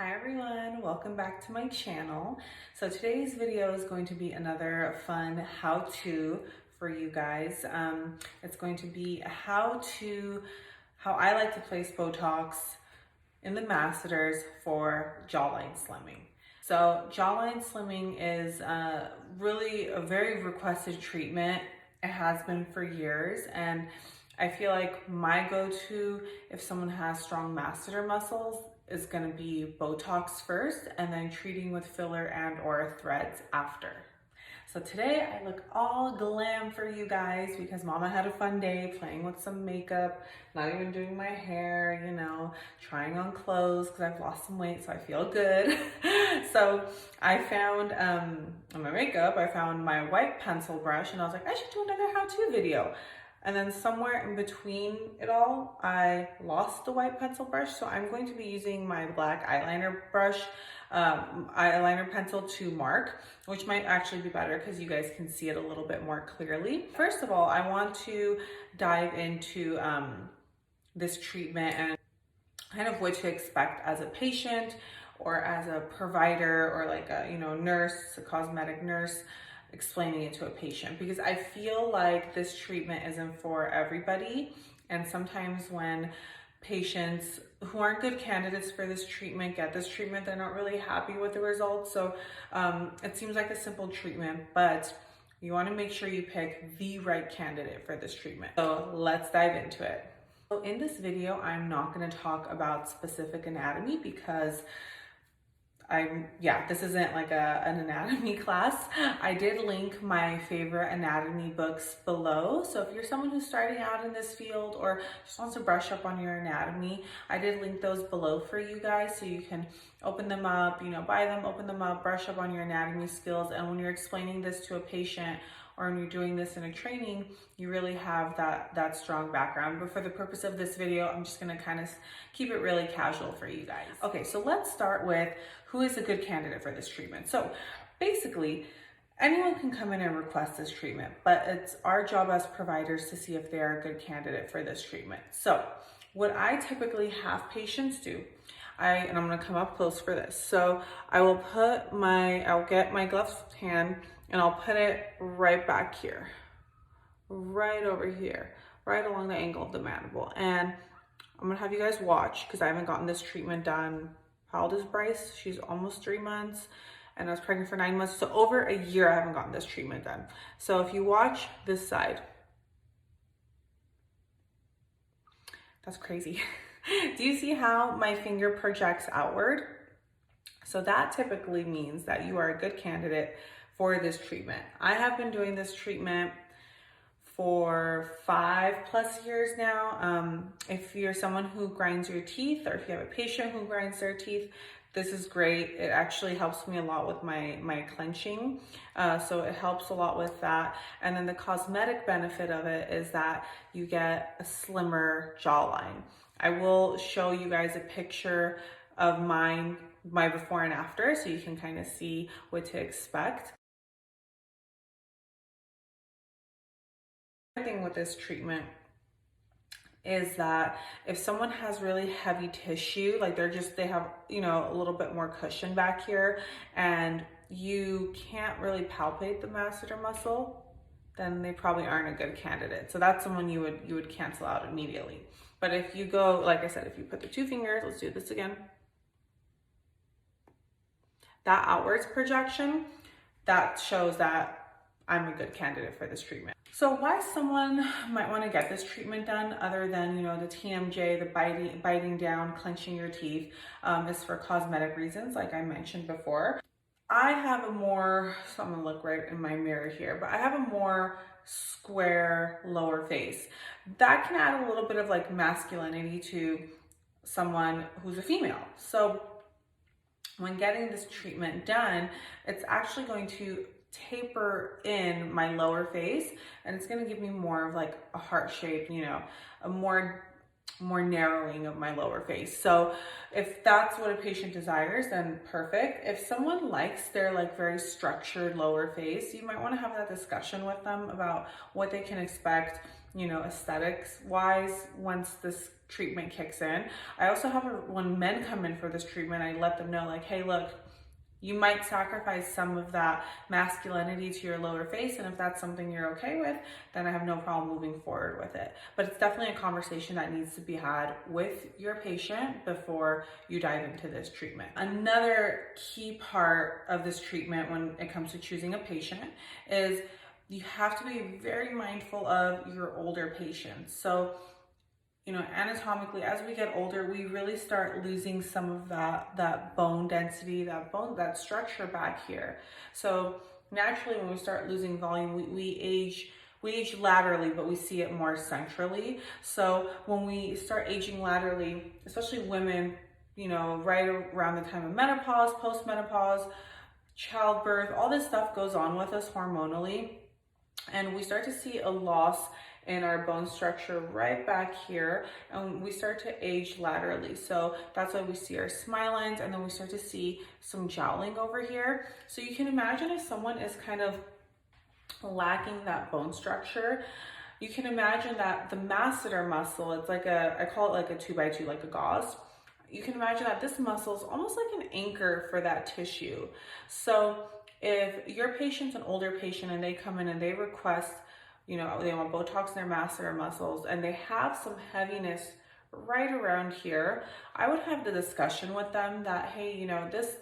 Hi everyone, welcome back to my channel. So today's video is going to be another fun how-to for you guys. It's going to be how I like to place Botox in the masseters for jawline slimming. So jawline slimming is really a very requested treatment. It has been for years, and I feel like my go-to if someone has strong masseter muscles is going to be Botox first and then treating with filler and or threads after. So today I look all glam for you guys because mama had a fun day playing with some makeup, not even doing my hair, you know, trying on clothes because I've lost some weight, so I feel good. So I found on my makeup, I found my white pencil brush and I was like, I should do another how-to video. And then somewhere in between it all, I lost the white pencil brush. So I'm going to be using my black eyeliner brush, eyeliner pencil to mark, which might actually be better because you guys can see it a little bit more clearly. First of all, I want to dive into this treatment and kind of what to expect as a patient or as a provider or like a, nurse, a cosmetic nurse, explaining it to a patient, because I feel like this treatment isn't for everybody. And sometimes when patients who aren't good candidates for this treatment get this treatment, they're not really happy with the results. So it seems like a simple treatment, but you want to make sure you pick the right candidate for this treatment. So let's dive into it. So in this video, I'm not going to talk about specific anatomy because this isn't like an anatomy class. I did link my favorite anatomy books below. So if you're someone who's starting out in this field or just wants to brush up on your anatomy, I did link those below for you guys so you can open them up, buy them, open them up, brush up on your anatomy skills. And when you're explaining this to a patient or when you're doing this in a training, you really have that strong background. But for the purpose of this video, I'm just gonna kind of keep it really casual for you guys. Okay, so let's start with who is a good candidate for this treatment. So basically, anyone can come in and request this treatment, but it's our job as providers to see if they're a good candidate for this treatment. So what I typically have patients do, and I'm gonna come up close for this. So I'll get my gloved hand and I'll put it right back here, right over here, right along the angle of the mandible. And I'm gonna have you guys watch because I haven't gotten this treatment done. How old is Bryce? She's almost 3 months and I was pregnant for 9 months. So over a year, I haven't gotten this treatment done. So if you watch this side, that's crazy. Do you see how my finger projects outward? So that typically means that you are a good candidate for this treatment. I have been doing this treatment for 5+ years now. If you're someone who grinds your teeth or if you have a patient who grinds their teeth, this is great. It actually helps me a lot with my clenching. So it helps a lot with that. And then the cosmetic benefit of it is that you get a slimmer jawline. I will show you guys a picture of my before and after so you can kind of see what to expect. The thing with this treatment is that if someone has really heavy tissue, like they have a little bit more cushion back here and you can't really palpate the masseter muscle, then they probably aren't a good candidate. So that's someone you would cancel out immediately. But if you go, like I said, if you put the 2 fingers, let's do this again, that outwards projection, that shows that I'm a good candidate for this treatment. So why someone might want to get this treatment done other than, the TMJ, the biting down, clenching your teeth, is for cosmetic reasons, like I mentioned before. I have so I'm gonna look right in my mirror here, but I have a more square lower face. That can add a little bit of like masculinity to someone who's a female. So when getting this treatment done, it's actually going to taper in my lower face and it's going to give me more of like a heart shape, a more narrowing of my lower face. So if that's what a patient desires, then perfect. If someone likes their like very structured lower face, you might want to have that discussion with them about what they can expect you know, aesthetics wise once this treatment kicks in. I also have when men come in for this treatment, I let them know like, hey, look, you might sacrifice some of that masculinity to your lower face, and if that's something you're okay with, then I have no problem moving forward with it. But it's definitely a conversation that needs to be had with your patient before you dive into this treatment. Another key part of this treatment when it comes to choosing a patient is you have to be very mindful of your older patients. So, you know, anatomically, as we get older, we really start losing some of that bone density, that structure back here. So naturally, when we start losing volume, we age laterally, but we see it more centrally. So when we start aging laterally, especially women, you know, right around the time of menopause, postmenopause, childbirth, all this stuff goes on with us hormonally, and we start to see a loss in our bone structure right back here, and we start to age laterally. So that's why we see our smile lines, and then we start to see some jowling over here. So you can imagine if someone is kind of lacking that bone structure, you can imagine that the masseter muscle, it's like I call it like a 2x2, like a gauze. You can imagine that this muscle is almost like an anchor for that tissue. So if your patient's an older patient and they come in and they request, you know, they want Botox in their masseter muscles and they have some heaviness right around here, I would have the discussion with them that, hey, you know, this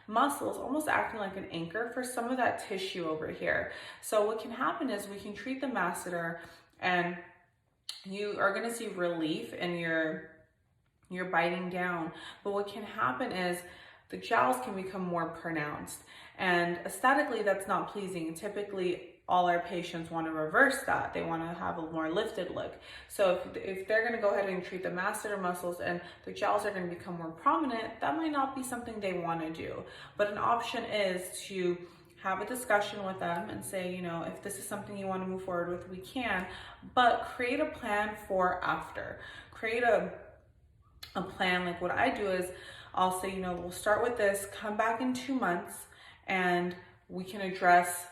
muscle is almost acting like an anchor for some of that tissue over here. So what can happen is we can treat the masseter and you are going to see relief in your biting down. But what can happen is the jowls can become more pronounced, and aesthetically that's not pleasing. Typically all our patients want to reverse that. They want to have a more lifted look. So if they're going to go ahead and treat the masseter muscles and the jowls are going to become more prominent, that might not be something they want to do. But an option is to have a discussion with them and say, you know, if this is something you want to move forward with, we can, but create a plan for after. Create a plan. Like what I do is I'll say, you know, we'll start with this, come back in 2 months, and we can address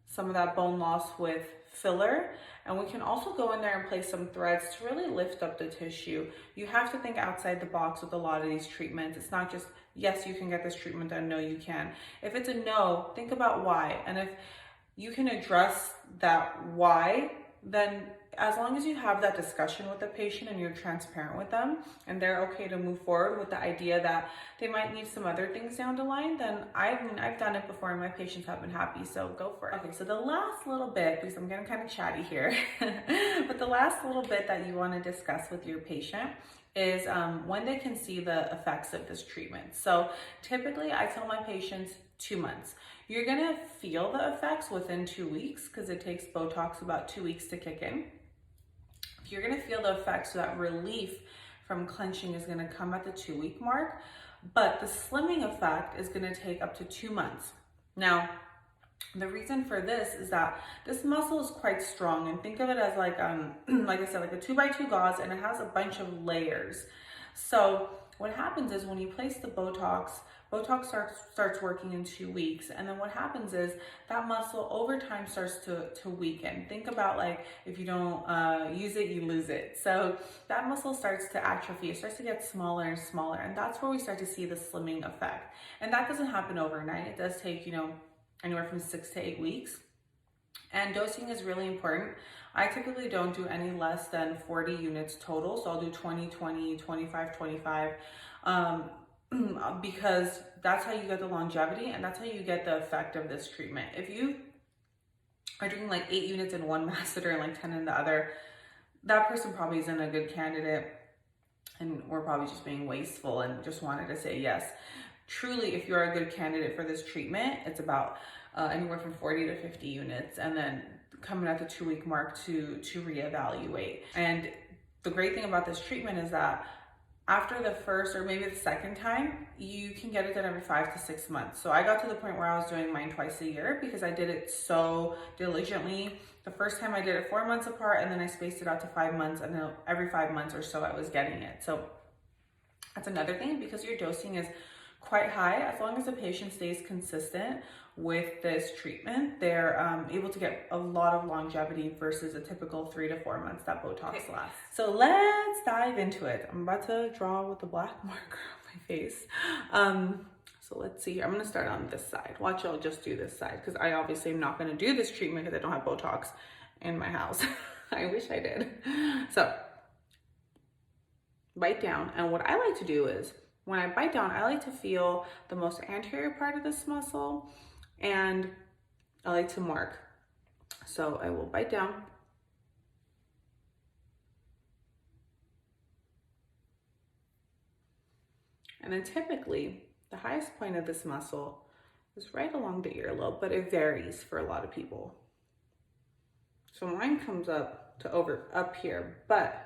some of that bone loss with filler, and we can also go in there and place some threads to really lift up the tissue. You have to think outside the box with a lot of these treatments. It's not just, yes, you can get this treatment done, no, you can. If it's a no, think about why. And if you can address that why, then as long as you have that discussion with the patient and you're transparent with them and they're okay to move forward with the idea that they might need some other things down the line, then I've done it before and my patients have been happy, so go for it. Okay, so the last little bit, because I'm getting kind of chatty here, but the last little bit that you want to discuss with your patient is when they can see the effects of this treatment. So typically I tell my patients 2 months. You're gonna feel the effects within 2 weeks because it takes Botox about 2 weeks to kick in. You're gonna feel the effects, so that relief from clenching is gonna come at the 2 week mark, but the slimming effect is gonna take up to 2 months. Now, the reason for this is that this muscle is quite strong, and think of it as like I said, like a 2x2 gauze, and it has a bunch of layers. So what happens is when you place the Botox starts working in 2 weeks, and then what happens is that muscle over time starts to weaken. Think about like if you don't use it, you lose it. So that muscle starts to atrophy, it starts to get smaller and smaller, and that's where we start to see the slimming effect. And that doesn't happen overnight. It does take, you know, anywhere from 6 to 8 weeks. And dosing is really important. I typically don't do any less than 40 units total. So I'll do 20, 20, 25, 25. Because that's how you get the longevity and that's how you get the effect of this treatment. If you are doing like 8 units in one masseter and like 10 in the other, that person probably isn't a good candidate, and we're probably just being wasteful and just wanted to say yes. Truly, if you're a good candidate for this treatment, it's about anywhere from 40 to 50 units, and then coming at the 2 week mark to reevaluate. And the great thing about this treatment is that after the first or maybe the second time, you can get it done every 5 to 6 months. So I got to the point where I was doing mine twice a year because I did it so diligently. The first time I did it 4 months apart, and then I spaced it out to 5 months, and then every 5 months or so I was getting it. So that's another thing, because your dosing is quite high. As long as the patient stays consistent with this treatment, they're able to get a lot of longevity versus a typical 3 to 4 months that Botox lasts. So let's dive into it. I'm about to draw with the black marker on my face. So let's see. I'm gonna start on this side. Watch, I'll just do this side because I obviously am not gonna do this treatment because I don't have Botox in my house. I wish I did. So bite down, and what I like to do is when I bite down, I like to feel the most anterior part of this muscle, and I like to mark. So I will bite down. And then typically the highest point of this muscle is right along the earlobe, but it varies for a lot of people. So mine comes up to up here, but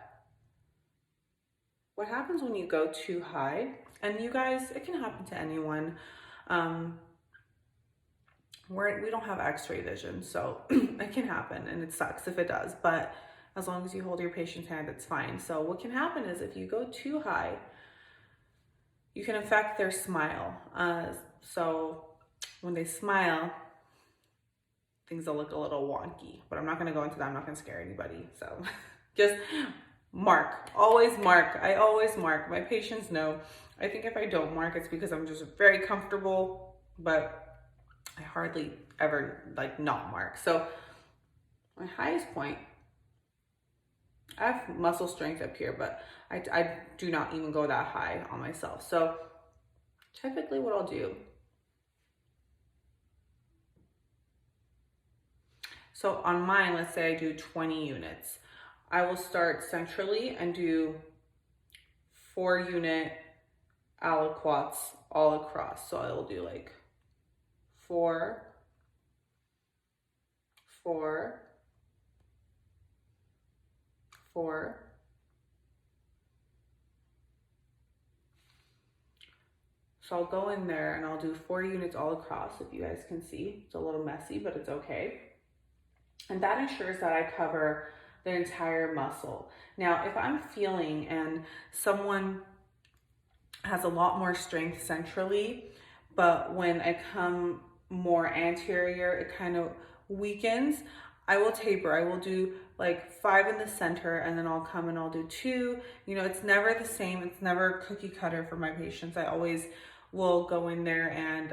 what happens when you go too high, and you guys, it can happen to anyone. We don't have x-ray vision, so it can happen, and it sucks if it does, but as long as you hold your patient's hand, it's fine. So what can happen is if you go too high, you can affect their smile. So when they smile, things will look a little wonky, but I'm not gonna go into that. I'm not gonna scare anybody. So just mark, always mark. I always mark. My patients know. I think if I don't mark, it's because I'm just very comfortable, but I hardly ever like not mark. So my highest point, I have muscle strength up here, but I do not even go that high on myself. So typically what I'll do, so on mine, let's say I do 20 units. I will start centrally and do 4-unit aliquots all across. So I will do like 4, 4, 4, so I'll go in there and I'll do 4 units all across. If you guys can see, it's a little messy, but it's okay. And that ensures that I cover the entire muscle. Now, if I'm feeling and someone has a lot more strength centrally, but when I come more anterior, it kind of weakens, I will taper. I will do like 5 in the center, and then I'll come and I'll do 2. You know, it's never the same. It's never cookie cutter for my patients. I always will go in there and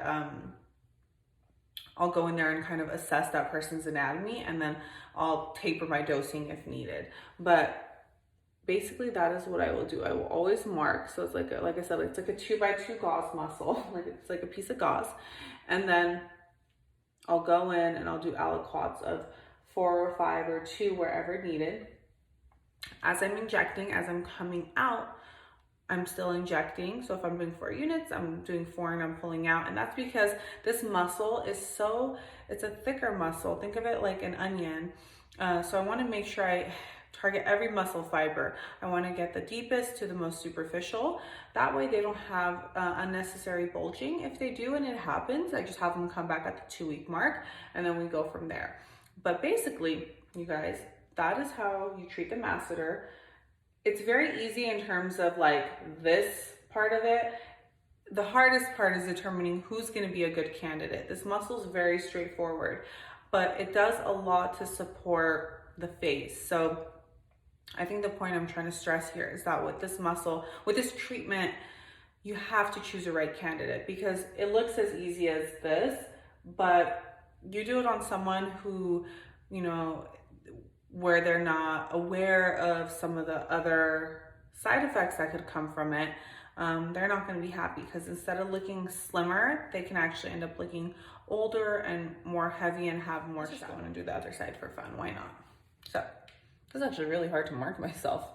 I'll go in there and kind of assess that person's anatomy, and then I'll taper my dosing if needed. But basically that is what I will do. I will always mark. So it's like I said, it's like a 2x2 gauze muscle. Like it's like a piece of gauze. And then I'll go in and I'll do aliquots of 4 or 5 or 2 wherever needed. As I'm injecting, as I'm coming out, I'm still injecting. So if I'm doing 4 units, I'm doing 4 and I'm pulling out. And that's because this muscle is it's a thicker muscle. Think of it like an onion. So I want to make sure I target every muscle fiber. I want to get the deepest to the most superficial. That way they don't have unnecessary bulging. If they do and it happens, I just have them come back at the 2-week mark, and then we go from there. But basically, you guys, that is how you treat the masseter. It's very easy in terms of like this part of it. The hardest part is determining who's going to be a good candidate. This muscle is very straightforward, but it does a lot to support the face. So I think the point I'm trying to stress here is that with this muscle, with this treatment, you have to choose the right candidate, because it looks as easy as this, but you do it on someone who, you know, where they're not aware of some of the other side effects that could come from it, they're not going to be happy, because instead of looking slimmer, they can actually end up looking older and more heavy and have more stuff. I want to do the other side for fun. Why not? So this is actually really hard to mark myself.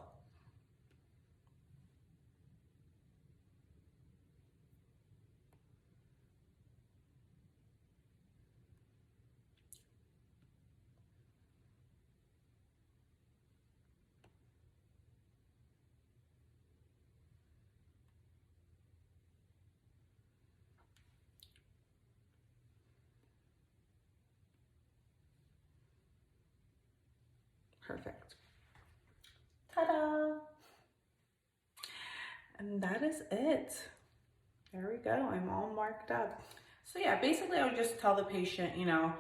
Perfect. Ta-da! And that is it. There we go, I'm all marked up. So yeah, basically I would just tell the patient, you know,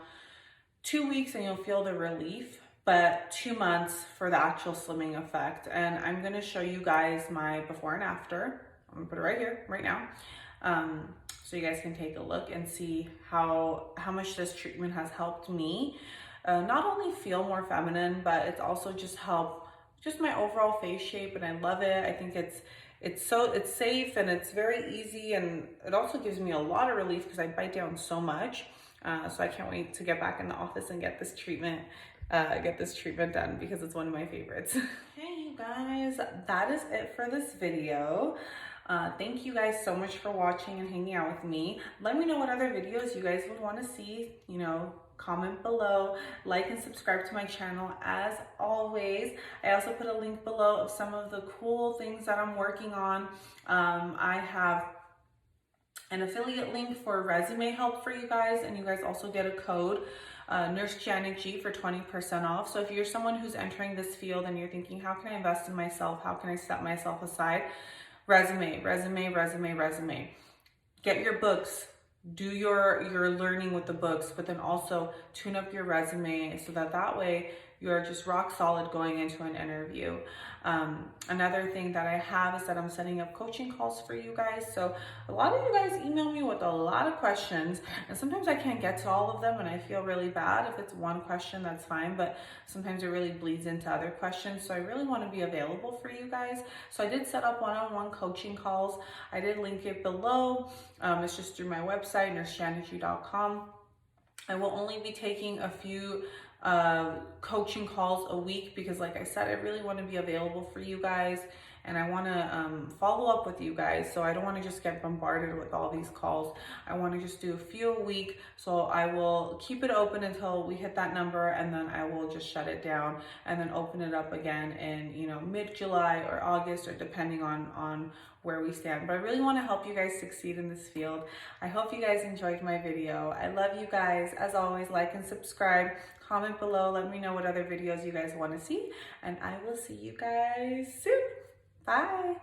2 weeks and you'll feel the relief, but 2 months for the actual slimming effect. And I'm gonna show you guys my before and after. I'm gonna put it right here, right now. So you guys can take a look and see how much this treatment has helped me. Not only feel more feminine, but it's also just helped just my overall face shape, and I love it. I think it's safe and it's very easy, and it also gives me a lot of relief because I bite down so much. So I can't wait to get back in the office and get this treatment done because it's one of my favorites. Hey you guys, that is it for this video. Thank you guys so much for watching and hanging out with me. Let me know what other videos you guys would want to see, you know, comment below, like and subscribe to my channel as always. I also put a link below of some of the cool things that I'm working on. I have an affiliate link for resume help for you guys, and you guys also get a code, Nurse Janet G, for 20% off. So if you're someone who's entering this field and you're thinking, how can I invest in myself? How can I set myself aside? Resume. Get your books, do your learning with the books, but then also tune up your resume so that way you're just rock solid going into an interview. Another thing that I have is that I'm setting up coaching calls for you guys. So a lot of you guys email me with a lot of questions, and sometimes I can't get to all of them, and I feel really bad. If it's one question, that's fine, but sometimes it really bleeds into other questions. So I really want to be available for you guys. So I did set up one-on-one coaching calls. I did link it below. It's just through my website, nursejanetg.com. I will only be taking a few coaching calls a week because, like I said, I really want to be available for you guys, and I want to follow up with you guys. So I don't want to just get bombarded with all these calls. I want to just do a few a week. So I will keep it open until we hit that number, and then I will just shut it down and then open it up again in, you know, mid-July or August, or depending on where we stand. But I really want to help you guys succeed in this field. I hope you guys enjoyed my video. I love you guys. As always, like and subscribe. Comment below. Let me know what other videos you guys want to see. And I will see you guys soon. Bye.